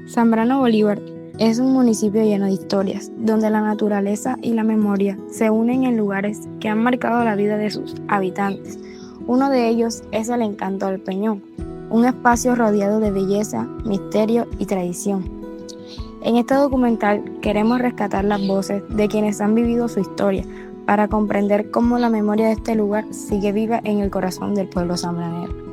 Zambrano Bolívar es un municipio lleno de historias, donde la naturaleza y la memoria se unen en lugares que han marcado la vida de sus habitantes. Uno de ellos es el Encanto del Peñón, un espacio rodeado de belleza, misterio y tradición. En este documental queremos rescatar las voces de quienes han vivido su historia para comprender cómo la memoria de este lugar sigue viva en el corazón del pueblo zambranero.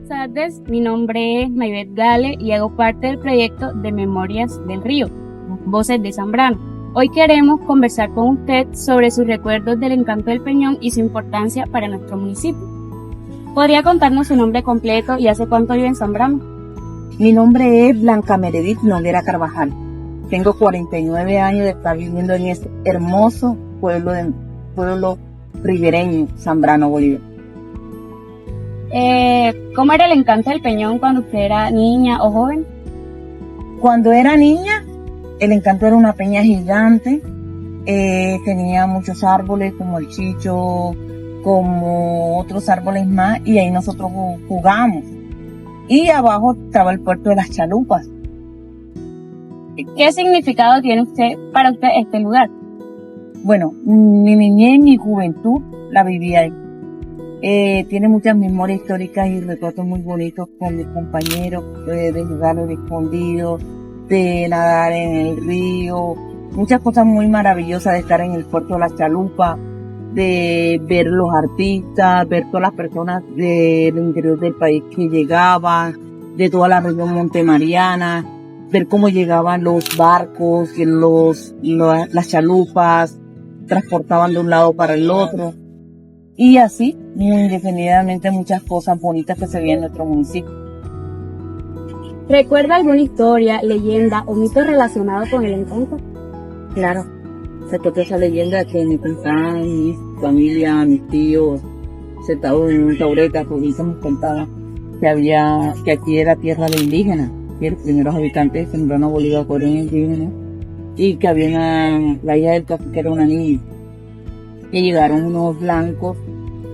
Buenas tardes, mi nombre es Maybeth Gale y hago parte del proyecto de Memorias del Río, Voces de Zambrano. Hoy queremos conversar con usted sobre sus recuerdos del Encanto del Peñón y su importancia para nuestro municipio. ¿Podría contarnos su nombre completo y hace cuánto vive en Zambrano? Mi nombre es Blanca Meredith Noguera Carvajal. Tengo 49 años de estar viviendo en este hermoso pueblo ribereño, Zambrano Bolívar. ¿Cómo era el Encanto del Peñón cuando usted era niña o joven? Cuando era niña, el Encanto era una peña gigante. Tenía muchos árboles como el chicho, como otros árboles más, y ahí nosotros jugábamos. Y abajo estaba el puerto de las chalupas. ¿Qué significado tiene para usted este lugar? Bueno, mi niñez y mi juventud la viví ahí. Tiene muchas memorias históricas y recuerdos muy bonitos con mis compañeros, de jugar al escondido, de nadar en el río, muchas cosas muy maravillosas de estar en el puerto de las chalupas, de ver los artistas, ver todas las personas del interior del país que llegaban, de toda la región montemariana, ver cómo llegaban los barcos, las chalupas, transportaban de un lado para el otro. Y así, muy indefinidamente, muchas cosas bonitas que se veían en nuestro municipio. ¿Recuerda alguna historia, leyenda o mito relacionado con el Encanto? Claro, recuerdo esa leyenda que me contaban mi familia, mis tíos, sentados en un taburete, porque nos contaban que aquí era tierra de indígenas, que los primeros habitantes de Zambrano Bolívar fueron indígenas, y que había la hija del cacique era una niña. Que llegaron unos blancos,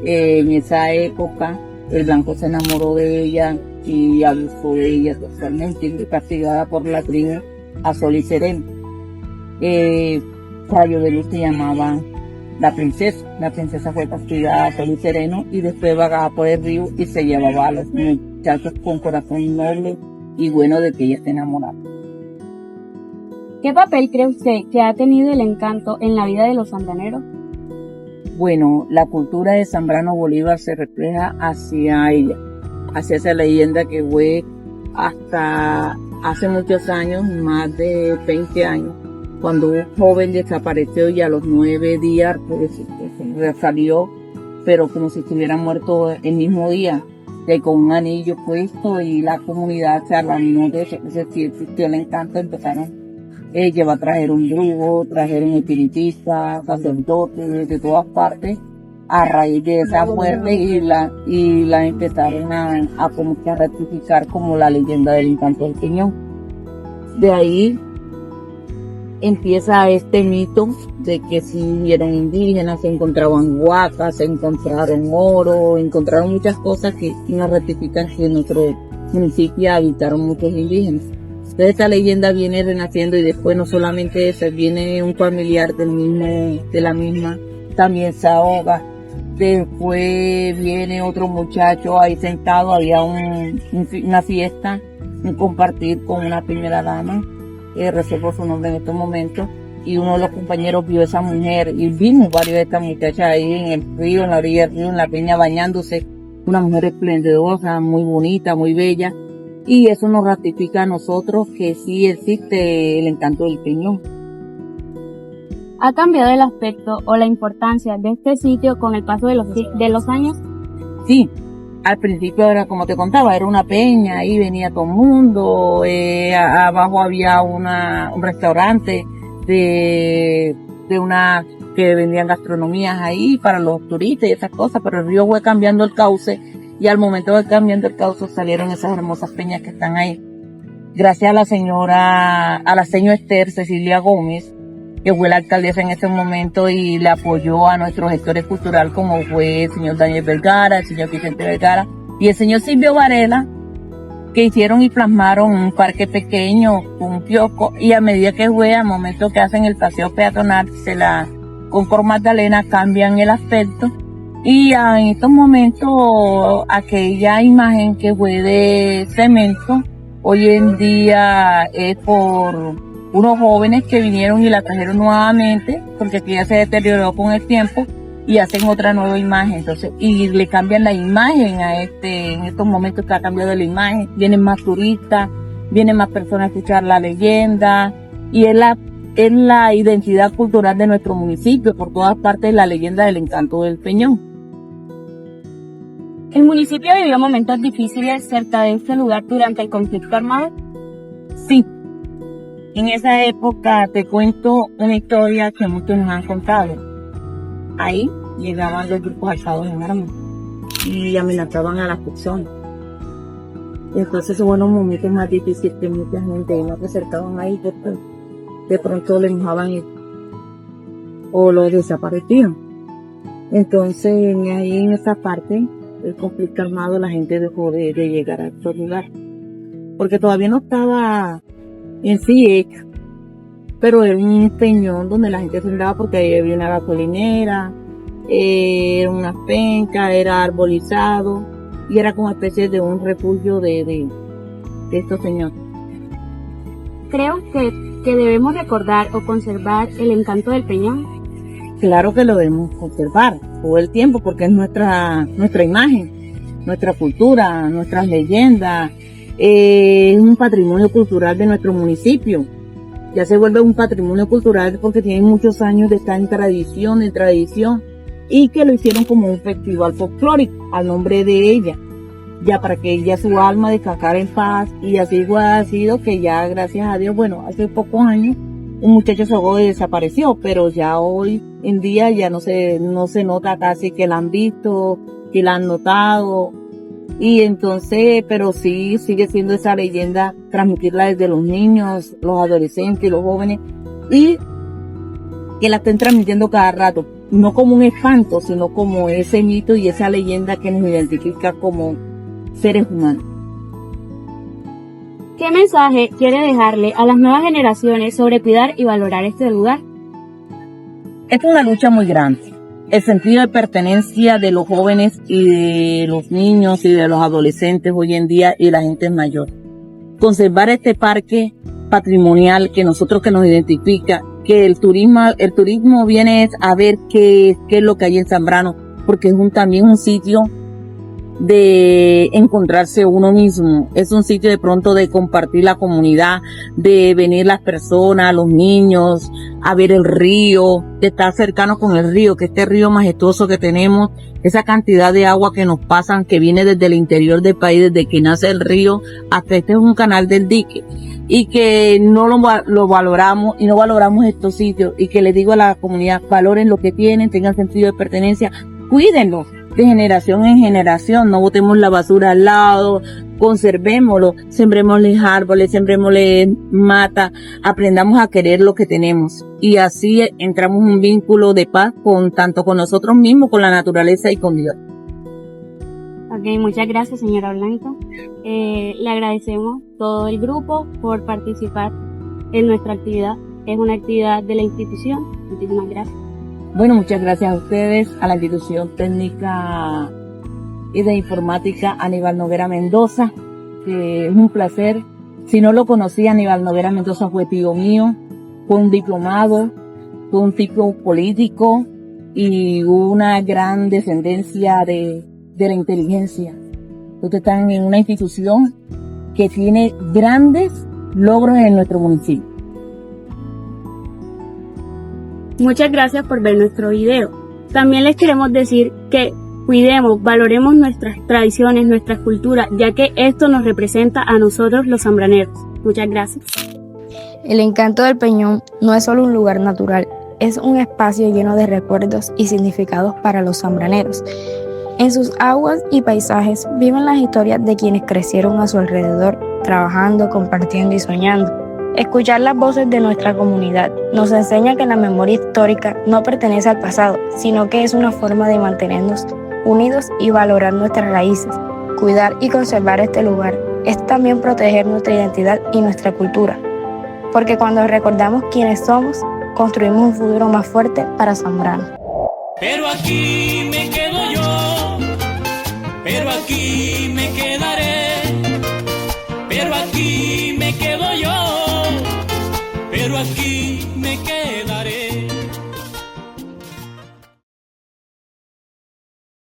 en esa época el blanco se enamoró de ella y abusó de ella totalmente, y castigada por la tribu a Sol y Sereno. Rayo de Luz se llamaba la princesa fue castigada a Sol y Sereno y después vagaba por el río y se llevaba a los muchachos con corazón noble y bueno de que ella se enamorara. ¿Qué papel cree usted que ha tenido el Encanto en la vida de los zambraneros? Bueno, la cultura de Zambrano Bolívar se refleja hacia ella, hacia esa leyenda que fue hasta hace muchos años, más de 20 años, cuando un joven desapareció y a los 9 días salió, pero como si estuviera muerto el mismo día, con un anillo puesto, y la comunidad se alarmó de eso, si existió el Encanto, empezaron trajeron brujos, trajeron espiritistas, sacerdotes de todas partes, a raíz de esa muerte y la empezaron a como que a rectificar como la leyenda del Encanto del Peñón. De ahí empieza este mito de que si eran indígenas, se encontraban huacas, se encontraron oro, encontraron muchas cosas que nos rectifican que en nuestro municipio habitaron muchos indígenas. Entonces esta leyenda viene renaciendo, y después no solamente eso, viene un familiar de la misma, también se ahoga. Después viene otro muchacho ahí sentado, había una fiesta, un compartir con una primera dama, reservo su nombre en estos momentos, y uno de los compañeros vio a esa mujer, y vimos varios de estas muchachas ahí en el río, en la orilla del río, en la peña bañándose, una mujer esplendorosa, muy bonita, muy bella. Y eso nos ratifica a nosotros que sí existe el Encanto del Peñón. ¿Ha cambiado el aspecto o la importancia de este sitio con el paso de los años? Sí, al principio era como te contaba, era una peña, ahí venía todo el mundo, abajo había un restaurante que vendían gastronomías ahí para los turistas y esas cosas, pero el río fue cambiando el cauce. Y al momento de cambiando el cauce salieron esas hermosas peñas que están ahí. Gracias a la señora Esther Cecilia Gómez, que fue la alcaldesa en ese momento y le apoyó a nuestros gestores culturales como fue el señor Daniel Vergara, el señor Vicente Vergara y el señor Silvio Varela, que hicieron y plasmaron un parque pequeño, un kiosco, y a medida que fue, al momento que hacen el paseo peatonal, con Cor Magdalena cambian el aspecto, y en estos momentos aquella imagen que fue de cemento, hoy en día es por unos jóvenes que vinieron y la trajeron nuevamente, porque aquí ya se deterioró con el tiempo, y hacen otra nueva imagen, entonces, y le cambian la imagen en estos momentos que ha cambiado la imagen, vienen más turistas, vienen más personas a escuchar la leyenda, y es la identidad cultural de nuestro municipio, por todas partes la leyenda del encanto del Peñón. ¿El municipio vivió momentos difíciles cerca de este lugar durante el conflicto armado? Sí, en esa época te cuento una historia que muchos nos han contado. Ahí llegaban los grupos alzados en armas y amenazaban a las personas. Entonces hubo unos momentos más difíciles que mucha gente no se acercaban ahí porque de pronto le mojaban o lo desaparecían. Entonces ahí en esa parte del conflicto armado la gente dejó de llegar a estos lugares porque todavía no estaba en sí hecho. Pero era un peñón donde la gente se andaba porque ahí había una gasolinera, era una penca, era arbolizado y era como especie de un refugio de estos señores. Creo que debemos recordar o conservar el encanto del Peñón. Claro que lo debemos conservar todo el tiempo porque es nuestra imagen, nuestra cultura, nuestras leyendas, es un patrimonio cultural de nuestro municipio. Ya se vuelve un patrimonio cultural porque tiene muchos años de estar en tradición, y que lo hicieron como un festival folclórico al nombre de ella, ya para que ella su alma descansara en paz, y así ha sido que ya gracias a Dios, bueno, hace pocos años un muchacho se ahogó y desapareció, pero ya hoy en día ya no se nota casi que la han visto, que la han notado. Y entonces, pero sí sigue siendo esa leyenda, transmitirla desde los niños, los adolescentes, los jóvenes, y que la estén transmitiendo cada rato, no como un espanto, sino como ese mito y esa leyenda que nos identifica como seres humanos. ¿Qué mensaje quiere dejarle a las nuevas generaciones sobre cuidar y valorar este lugar? Esta es una lucha muy grande. El sentido de pertenencia de los jóvenes y de los niños y de los adolescentes hoy en día y la gente mayor. Conservar este parque patrimonial que nos identifica, que el turismo viene a ver qué es lo que hay en Zambrano, porque es también un sitio de encontrarse uno mismo, es un sitio de pronto de compartir la comunidad, de venir las personas, los niños, a ver el río, de estar cercano con el río, que este río majestuoso que tenemos, esa cantidad de agua que nos pasan, que viene desde el interior del país, desde que nace el río, hasta este es un canal del dique, y que no lo valoramos, y no valoramos estos sitios, y que les digo a la comunidad, valoren lo que tienen, tengan sentido de pertenencia, cuídenlo de generación en generación, no botemos la basura al lado, conservémoslo, sembrémosle árboles, sembrémosle mata, aprendamos a querer lo que tenemos, y así entramos en un vínculo de paz tanto con nosotros mismos, con la naturaleza y con Dios. Ok, muchas gracias, señora Blanco. Le agradecemos todo el grupo por participar en nuestra actividad. Es una actividad de la institución. Muchísimas gracias. Bueno, muchas gracias a ustedes, a la institución técnica y de informática Aníbal Noguera Mendoza, que es un placer. Si no lo conocía, Aníbal Noguera Mendoza fue tío mío, fue un diplomado, fue un tipo político y una gran descendencia de la inteligencia. Ustedes están en una institución que tiene grandes logros en nuestro municipio. Muchas gracias por ver nuestro video. También les queremos decir que cuidemos, valoremos nuestras tradiciones, nuestra cultura, ya que esto nos representa a nosotros los zambraneros. Muchas gracias. El encanto del Peñón no es solo un lugar natural, es un espacio lleno de recuerdos y significados para los zambraneros. En sus aguas y paisajes viven las historias de quienes crecieron a su alrededor, trabajando, compartiendo y soñando. Escuchar las voces de nuestra comunidad nos enseña que la memoria histórica no pertenece al pasado, sino que es una forma de mantenernos unidos y valorar nuestras raíces. Cuidar y conservar este lugar es también proteger nuestra identidad y nuestra cultura, porque cuando recordamos quiénes somos, construimos un futuro más fuerte para Zambrano. Pero aquí me quedo yo, pero aquí me quedaré, pero aquí me quedo yo, pero aquí me quedaré.